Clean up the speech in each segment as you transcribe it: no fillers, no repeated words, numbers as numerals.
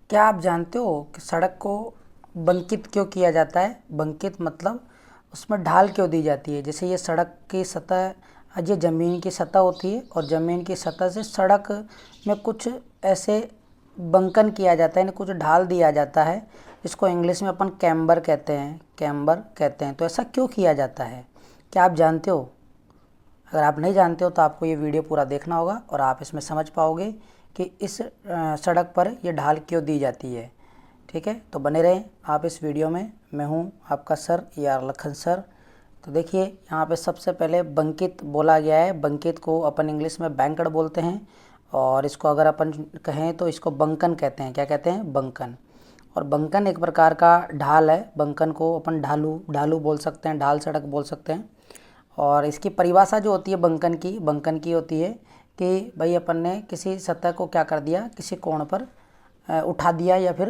क्या आप जानते हो कि सड़क को बंकित क्यों किया जाता है? बंकित मतलब उसमें ढाल क्यों दी जाती है? जैसे ये सड़क की सतह, ये ज़मीन की सतह होती है और ज़मीन की सतह से सड़क में कुछ ऐसे बंकन किया जाता है, यानी कुछ ढाल दिया जाता है। इसको इंग्लिश में अपन कैम्बर कहते हैं, कैम्बर कहते हैं। तो ऐसा क्यों किया जाता है, क्या आप जानते हो? अगर आप नहीं जानते हो तो आपको ये वीडियो पूरा देखना होगा और आप इसमें समझ पाओगे कि इस सड़क पर ये ढाल क्यों दी जाती है। ठीक है, तो बने रहें आप इस वीडियो में। मैं हूँ आपका सर यार लखन सर। तो देखिए यहाँ पे सबसे पहले बंकित बोला गया है। बंकित को अपन इंग्लिश में बैंकड बोलते हैं और इसको अगर अपन कहें तो इसको बंकन कहते हैं। क्या कहते हैं? बंकन। और बंकन एक प्रकार का ढाल है। बंकन को अपन ढालू ढालू बोल सकते हैं, ढाल सड़क बोल सकते हैं। और इसकी परिभाषा जो होती है बंकन की होती है कि भाई अपन ने किसी सतह को क्या कर दिया, किसी कोण पर उठा दिया या फिर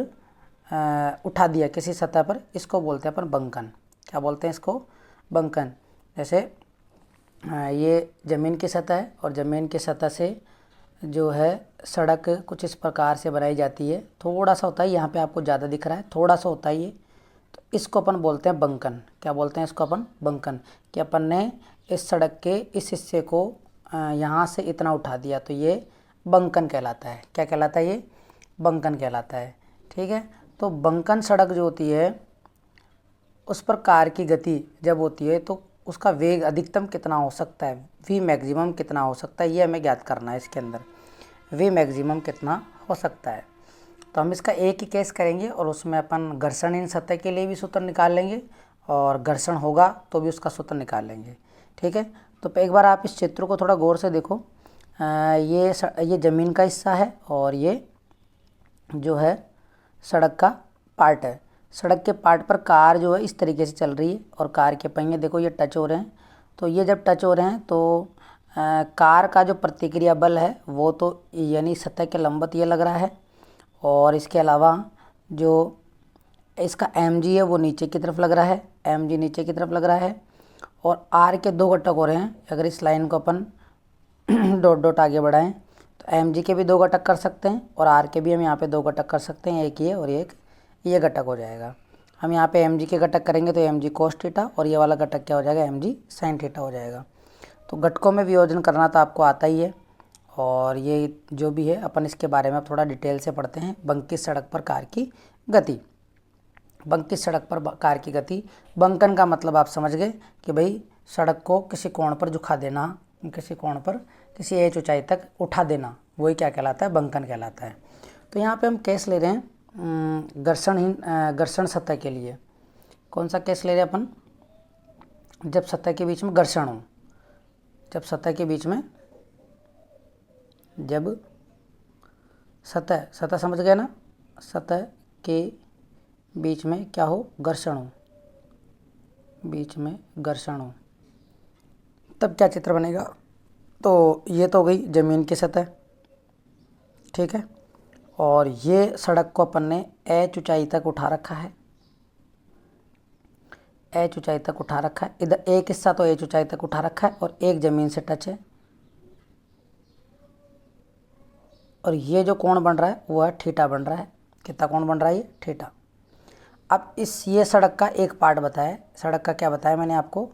उठा दिया किसी सतह पर, इसको बोलते हैं अपन बंकन। क्या बोलते हैं इसको? बंकन। जैसे ये ज़मीन की सतह है और ज़मीन की सतह से जो है सड़क कुछ इस प्रकार से बनाई जाती है। थोड़ा सा होता है, यहाँ पे आपको ज़्यादा दिख रहा है, थोड़ा सा होता है ये। तो इसको अपन बोलते हैं बंकन। क्या बोलते हैं इसको अपन? बंकन। कि अपन ने इस सड़क के इस हिस्से को यहाँ से इतना उठा दिया, तो ये बंकन कहलाता है। क्या कहलाता है? ये बंकन कहलाता है। ठीक है, तो बंकन सड़क जो होती है उस पर कार की गति जब होती है तो उसका वेग अधिकतम कितना हो सकता है, वी मैक्सिमम कितना हो सकता है, ये हमें ज्ञात करना है। इसके अंदर वी मैक्सिमम कितना हो सकता है। तो हम इसका एक ही केस करेंगे और उसमें अपन घर्षणहीन सतह के लिए भी सूत्र निकाल लेंगे और घर्षण होगा तो भी उसका सूत्र निकाल लेंगे। ठीक है, तो एक बार आप इस चित्र को थोड़ा गौर से देखो। ये ज़मीन का हिस्सा है और ये जो है सड़क का पार्ट है। सड़क के पार्ट पर कार जो है इस तरीके से चल रही है और कार के पहिए देखो ये टच हो रहे हैं। तो ये जब टच हो रहे हैं तो कार का जो प्रतिक्रिया बल है वो तो यानी सतह के लंबवत ये लग रहा है। और इसके अलावा जो इसका mg है वो नीचे की तरफ लग रहा है, mg नीचे की तरफ लग रहा है। और r के दो घटक हो रहे हैं। अगर इस लाइन को अपन डॉट डॉट आगे बढ़ाएं तो mg के भी दो घटक कर सकते हैं और r के भी हम यहाँ पे दो घटक कर सकते हैं, एक ये और एक ये घटक हो जाएगा। हम यहाँ पे mg के घटक करेंगे तो mg cos थीटा और ये वाला घटक क्या हो जाएगा? mg sin थीटा हो जाएगा। तो घटकों में वियोजन करना तो आपको आता ही है और ये जो भी है अपन इसके बारे में थोड़ा डिटेल से पढ़ते हैं। बंकित सड़क पर कार की गति। बंकित सड़क पर कार की गति, बंकन का मतलब आप समझ गए कि भाई सड़क को किसी कोण पर झुका देना, किसी कोण पर किसी एच ऊंचाई तक उठा देना, वही क्या कहलाता है? बंकन कहलाता है। तो यहाँ पे हम केस ले रहे हैं घर्षण सतह के लिए। कौन सा केस ले रहे हैं अपन? जब सतह के बीच में घर्षण हो, जब सतह के बीच में, जब सतह समझ गए ना, सतह के बीच में क्या हो? घर्षण हो, बीच में घर्षण हो, तब क्या चित्र बनेगा? तो ये तो हो गई ज़मीन की सतह। ठीक है, और ये सड़क को अपन ने एच ऊंचाई तक उठा रखा है, एच ऊंचाई तक उठा रखा है। इधर एक हिस्सा तो एच ऊंचाई तक उठा रखा है और एक ज़मीन से टच है। और ये जो कोण बन रहा है वो है थीटा बन रहा है। कितना कोण बन रहा है? ये थीटा। अब ये सड़क का एक पार्ट बताया है। सड़क का क्या बताया मैंने आपको?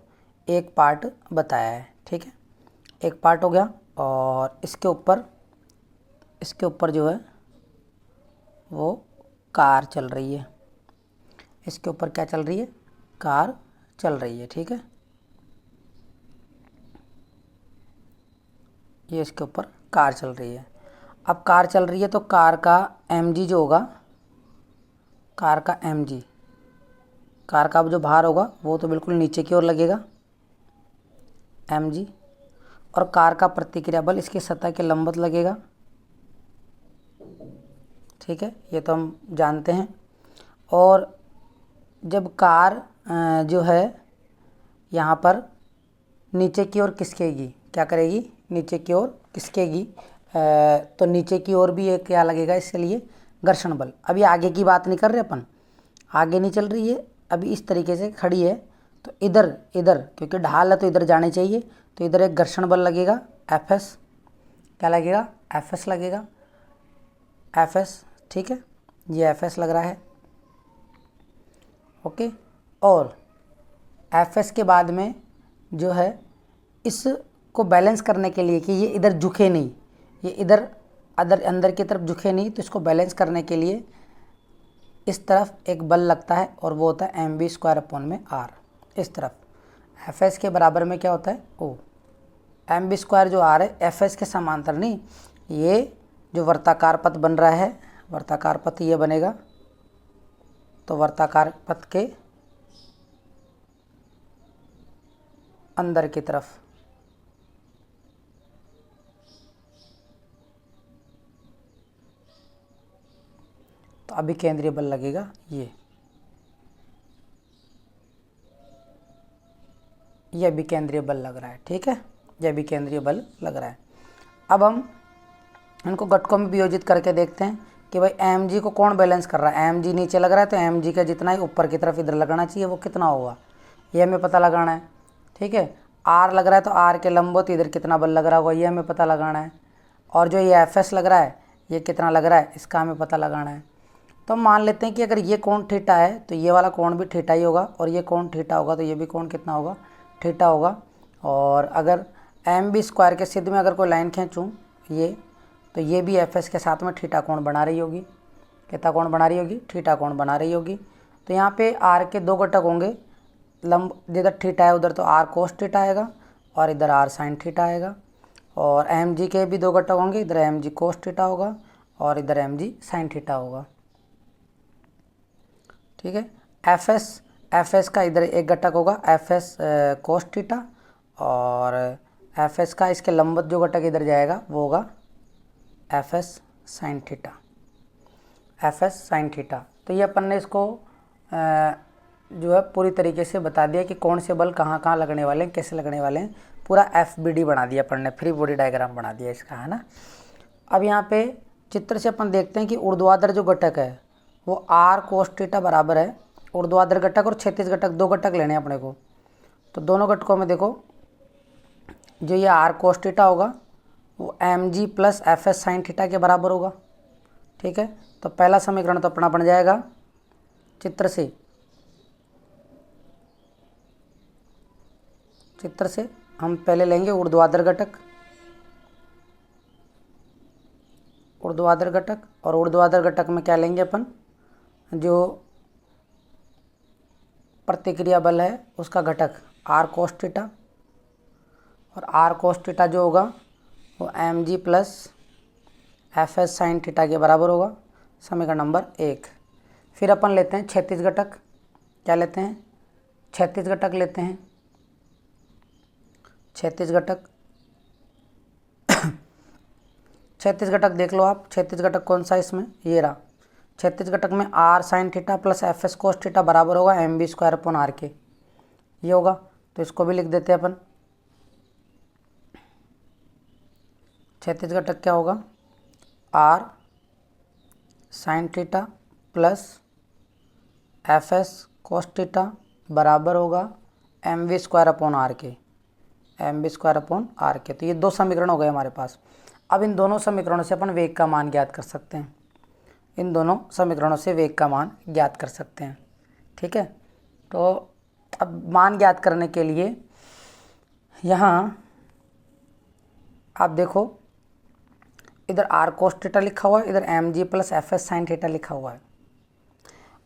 एक पार्ट बताया है। ठीक है, एक पार्ट हो गया और इसके ऊपर जो है वो कार चल रही है। इसके ऊपर क्या चल रही है? कार चल रही है। ठीक है, ये इसके ऊपर कार चल रही है। अब कार चल रही है तो कार का mg जो होगा, कार का mg, कार का जो भार होगा वो तो बिल्कुल नीचे की ओर लगेगा, mg। और कार का प्रतिक्रिया बल इसकी सतह के लंबवत लगेगा। ठीक है, ये तो हम जानते हैं। और जब कार जो है यहाँ पर नीचे की ओर खिसकेगी, क्या करेगी? नीचे की ओर खिसकेगी, तो नीचे की ओर भी एक क्या लगेगा इसके लिए? घर्षण बल। अभी आगे की बात नहीं कर रहे अपन, आगे नहीं चल रही है, अभी इस तरीके से खड़ी है। तो इधर क्योंकि ढाल है तो इधर जाने चाहिए, तो इधर एक घर्षण बल लगेगा Fs। क्या लगेगा? Fs लगेगा, Fs। ठीक है, ये एफ एस लग रहा है, ओके। और एफ एस के बाद में जो है इसको बैलेंस करने के लिए कि ये इधर झुके नहीं, ये इधर अंदर की तरफ झुके नहीं, तो इसको बैलेंस करने के लिए इस तरफ एक बल लगता है और वो होता है mv² अपॉन में r। इस तरफ एफ एस के बराबर में क्या होता है ओ, mv² जो r है एफ एस के समांतर नहीं, ये जो वर्ताकार पथ बन रहा है, वर्ताकार पथ ये बनेगा, तो वर्ताकार पथ के अंदर की तरफ तो अभी केंद्रीय बल लगेगा ये भी केंद्रीय बल लग रहा है, ठीक है, यह भी केंद्रीय बल लग रहा है। अब हम इनको घटकों में वियोजित करके देखते हैं कि भाई एम जी को कौन बैलेंस कर रहा है। एम जी नीचे लग रहा है तो एम जी का जितना ही ऊपर की तरफ इधर लगना चाहिए वो कितना होगा, ये हमें पता लगाना है, ठीक है। आर लग रहा है तो आर के लंबवत इधर कितना बल लग रहा होगा ये हमें पता लगाना है। और जो ये एफ एस लग रहा है ये कितना लग रहा है इसका हमें पता लगाना है। तो हम मान लेते हैं कि अगर ये कोण थीटा है तो ये वाला कोण भी थीटा ही होगा, और ये कोण थीटा होगा तो ये भी कोण कितना होगा, थीटा होगा। और अगर mv² के सिद्ध में अगर कोई लाइन खींचूँ ये, तो ये भी एफ एस के साथ में थीटा कोण बना रही होगी। कितना कोण बना रही होगी, थीटा कोण बना रही होगी। तो यहाँ पे आर के दो घटक होंगे, लंब जिधर थीटा है उधर तो आर कोस थीटा आएगा और इधर आर साइन थीटा आएगा। और एम जी के भी दो घटक होंगे, इधर एम जी कोस थीटा होगा और इधर एम जी साइन थीटा होगा, ठीक है। एफ एस का इधर एक घटक होगा एफ एस कोस थीटा, और एफ एस का इसके लंबवत जो घटक इधर जाएगा वो होगा F S sine theta, F S sine theta. तो ये अपन ने इसको जो है पूरी तरीके से बता दिया कि कौन से बल कहाँ कहाँ लगने वाले हैं, कैसे लगने वाले हैं, पूरा एफ बी डी बना दिया अपन ने, फ्री बॉडी डायग्राम बना दिया इसका, है ना। अब यहाँ पे चित्र से अपन देखते हैं कि ऊर्ध्वाधर जो घटक है वो आर कोस थीटा बराबर है, ऊर्ध्वाधर घटक और क्षैतिज घटक दो घटक लेने हैं अपने को। तो दोनों घटकों में देखो जो ये आर कोस थीटा होगा वो M G plus F S sine theta के बराबर होगा, ठीक है। तो पहला समीकरण तो अपना बन जाएगा चित्र से हम पहले लेंगे ऊर्ध्वाधर घटक, और ऊर्ध्वाधर घटक में क्या लेंगे अपन, जो प्रतिक्रिया बल है उसका घटक आर कोस थीटा, और आर कोस थीटा जो होगा वो M G plus F S sine theta के बराबर होगा, समीकरण नंबर 1। फिर अपन लेते हैं क्षैतिज घटक, क्या लेते हैं, क्षैतिज घटक लेते हैं। क्षैतिज घटक देख लो आप, क्षैतिज घटक कौन सा है इसमें, ये रहा। क्षैतिज घटक में R sine theta plus F S cos theta बराबर होगा mv² अपॉन आर के, ये होगा। तो इसको भी लिख देते हैं अपन। क्षैतिज घटक क्या होगा, R sine theta plus F S cos theta बराबर होगा mv² अपॉन आर के, mv² अपॉन आर के। तो ये दो समीकरण हो गए हमारे पास। अब इन दोनों समीकरणों से अपन वेग का मान ज्ञात कर सकते हैं, इन दोनों समीकरणों से वेग का मान ज्ञात कर सकते हैं, ठीक है। तो अब मान ज्ञात करने के लिए यहाँ आप देखो इधर आर कोस थीटा लिखा हुआ है, इधर M G plus F S sine theta लिखा हुआ है,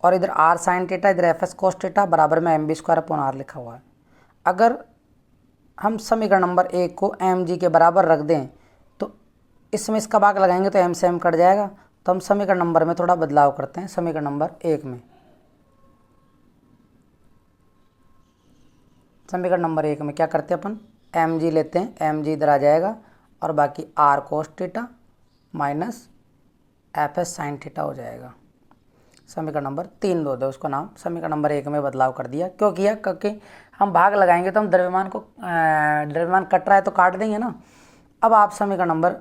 और इधर आर साइन थीटा इधर एफ एस कोस थीटा बराबर में mv² अपॉन आर लिखा हुआ है। अगर हम समीकरण नंबर 1 को एम जी के बराबर रख दें तो इसमें इसका भाग लगाएंगे तो एम से एम कट जाएगा। तो हम समीकरण नंबर में थोड़ा बदलाव करते हैं। समीकरण नंबर 1 में, समीकरण नंबर 1 में क्या करते हैं अपन, एम जी लेते हैं, एम जी इधर आ जाएगा और बाकी R cos theta minus F S sine theta हो जाएगा। समीकरण नंबर 3 दो दे उसको नाम, समीकरण नंबर 1 में बदलाव कर दिया। क्यों किया, क्योंकि हम भाग लगाएंगे तो हम द्रव्यमान कट रहा है तो काट देंगे ना। अब आप समीकरण नंबर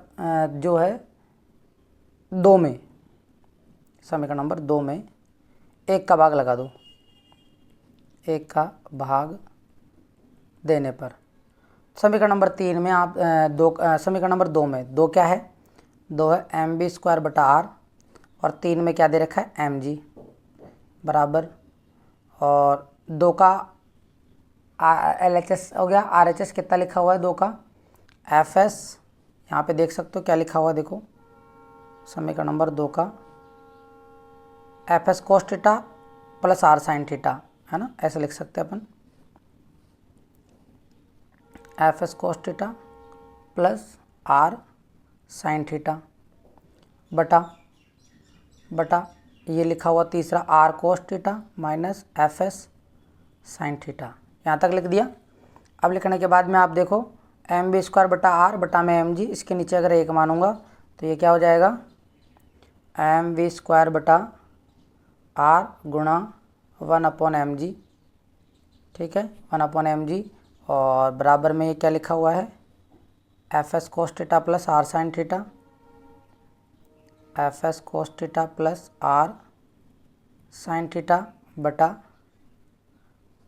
जो है 2 में, समीकरण नंबर 2 में 1 का भाग लगा दो, 1 का भाग देने पर समीकरण नंबर 3 में आप समीकरण नंबर 2 में 2 क्या है, 2 है mv² बटा आर और 3 में क्या दे रखा है mg बराबर, और 2 का LHS हो गया, RHS कितना लिखा हुआ है 2 का FS, यहाँ पे देख सकते हो क्या लिखा हुआ है, देखो समीकरण नंबर 2 का FS cos theta plus R sin theta, है ना, ऐसे लिख सकते हैं अपन, FS cos theta plus R sin theta बटा ये लिखा हुआ तीसरा R cos theta minus FS sin theta, यहाँ तक लिख दिया। अब लिखने के बाद में आप देखो mv² बटा R बटा में mg, इसके नीचे अगर 1 मानूंगा तो ये क्या हो जाएगा mv² बटा R गुणा 1/mg, ठीक है 1/mg, और बराबर में ये क्या लिखा हुआ है FS cos theta plus R sin theta, FS cos theta plus R sin theta बटा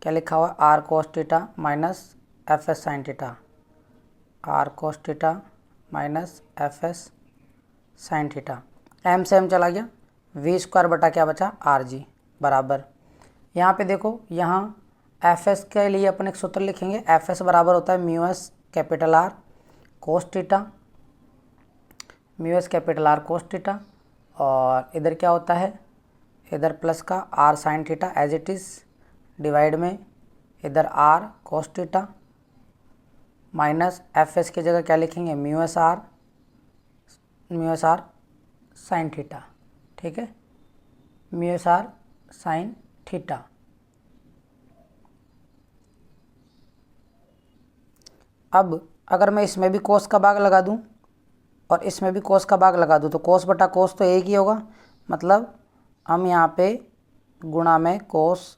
क्या लिखा हुआ R cos theta minus FS sin theta, R cos theta minus FS sin theta, m से m चला गया, v² बटा क्या बचा RG बराबर, यहाँ पे देखो यहाँ FS के लिए अपन एक सूत्र लिखेंगे, FS बराबर होता है μs capital R cos theta, μs capital R cos theta, और इधर क्या होता है, इधर प्लस का R sin theta as it is divide में इधर R cos theta minus FS की जगह क्या लिखेंगे μs R sin थीटा, ठीक है μs R sin थीटा। अब अगर मैं इसमें भी कोस का भाग लगा दूं और इसमें भी कोस का भाग लगा दूं तो कोस बटा कोस तो एक ही होगा, मतलब हम यहाँ पे गुणा में कोस,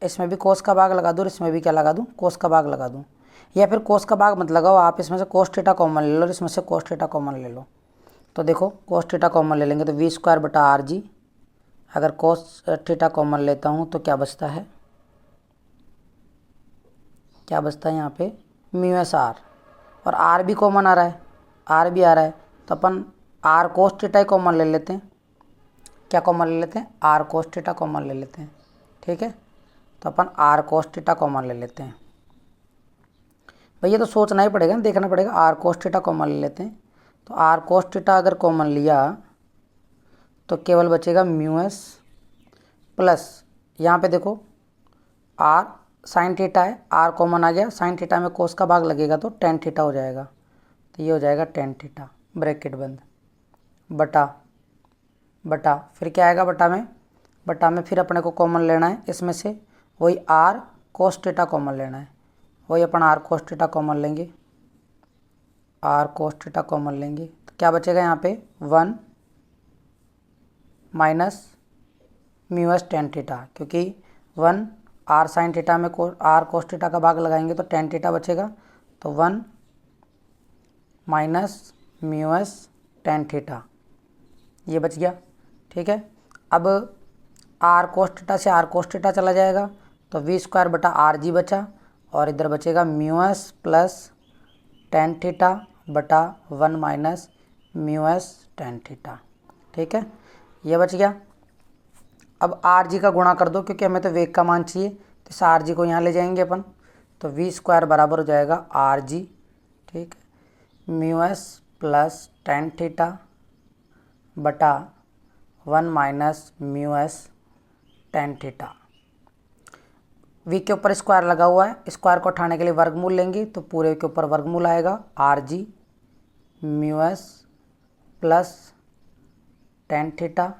इसमें भी कोस का भाग लगा दूँ और इसमें भी क्या लगा दूँ कोस का भाग लगा दूँ, या फिर कोस का भाग मत लगाओ आप, इसमें से कोस थीटा कॉमन ले लो और इसमें से कोस थीटा कॉमन ले लो, तो देखो कोस थीटा कॉमन ले लेंगे तो v² बटा RG, अगर कोस थीटा कॉमन लेता हूँ तो क्या बचता है, क्या बचता है यहाँ पे μs R, और R भी कॉमन आ रहा है, R भी आ रहा है, तो अपन R cos थीटा ही कॉमन ले लेते हैं, क्या कॉमन ले लेते हैं R cos थीटा कॉमन ले लेते हैं, ठीक है, तो अपन R cos थीटा कॉमन ले लेते हैं। भैया तो सोचना ही पड़ेगा, देखना पड़ेगा, R cos थीटा कॉमन ले लेते हैं, तो R cos थीटा अगर कॉमन लिया तो केवल बचेगा μs प्लस यहाँ पे देखो R sin थीटा है, R कॉमन आ गया, sin थीटा में कोस का भाग लगेगा तो tan थीटा हो जाएगा, तो ये हो जाएगा tan थीटा ब्रैकेट बंद बटा फिर क्या आएगा बटा में फिर अपने को कॉमन लेना है, इसमें से वही R cos थीटा कॉमन लेना है, वही अपन R cos थीटा कॉमन लेंगे, R cos थीटा कॉमन लेंगे तो क्या बचेगा यहाँ पे 1 माइनस μs tan थीटा, क्योंकि 1 R sin थीटा में R cos थीटा का भाग लगाएंगे तो tan थीटा बचेगा, तो 1 माइनस μs tan थीटा ये बच गया, ठीक है। अब R cos थीटा से R cos थीटा चला जाएगा तो v² बटा RG बचा, और इधर बचेगा μs प्लस tan थीटा बटा 1 माइनस μs tan थीटा, ठीक है ये बच गया। अब RG का गुणा कर दो, क्योंकि हमें तो वेग का मान चाहिए, तो इस RG को यहाँ ले जाएंगे अपन, तो v² बराबर हो जाएगा RG, ठीक है μs प्लस tan थीटा बटा 1 minus μs tan theta, v के ऊपर स्क्वायर लगा हुआ है, स्क्वायर को उठाने के लिए वर्गमूल लेंगे तो पूरे के ऊपर वर्गमूल आएगा, RG μs plus tan theta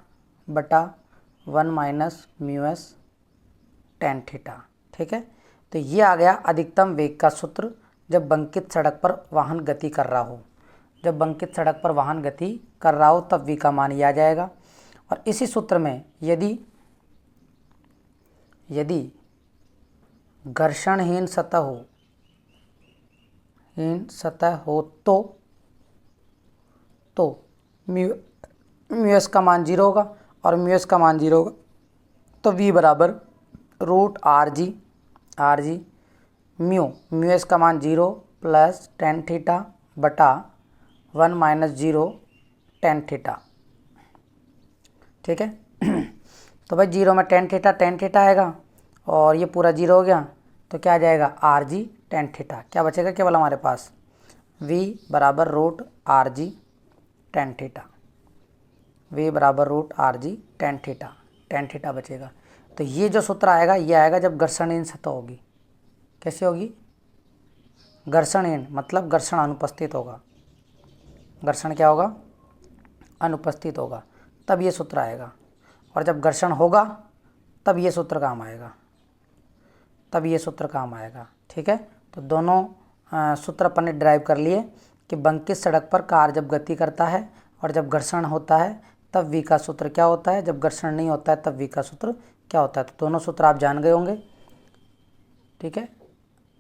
बटा 1 माइनस μs tan थीटा, ठीक है। तो ये आ गया अधिकतम वेग का सूत्र जब बंकित सड़क पर वाहन गति कर रहा हो, जब बंकित सड़क पर वाहन गति कर रहा हो तब v का मान ये आ जाएगा। और इसी सूत्र में यदि घर्षणहीन सतह हो तो μs का मान 0 होगा, और μs का मान 0 होगा तो v बराबर √RG μs का मान 0 प्लस tan थीटा बटा 1 माइनस 0 टेन थीटा। ठीक है। तो भाई जीरो में टेन थीटा आएगा और ये पूरा जीरो हो गया तो क्या आ जाएगा आर जी टेन थीटा। क्या बचेगा केवल हमारे पास v बराबर root R G tan theta, v बराबर root R G tan theta बचेगा। तो ये जो सूत्र आएगा ये आएगा जब घर्षणहीन सतह होगी। कैसे होगी? घर्षणहीन मतलब घर्षण अनुपस्थित होगा। घर्षण क्या होगा? अनुपस्थित होगा, तब ये सूत्र आएगा। और जब घर्षण होगा तब ये सूत्र काम आएगा, ठीक है। तो दोनों सूत्र अपन ने ड्राइव कर लिए कि बंकित सड़क पर कार जब गति करता है और जब घर्षण होता है तब v का सूत्र क्या होता है, जब घर्षण नहीं होता है तब v का सूत्र क्या होता है। तो दोनों सूत्र आप जान गए होंगे। ठीक है।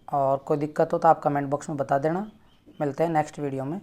और कोई दिक्कत हो तो आप कमेंट बॉक्स में बता देना। मिलते हैं नेक्स्ट वीडियो में।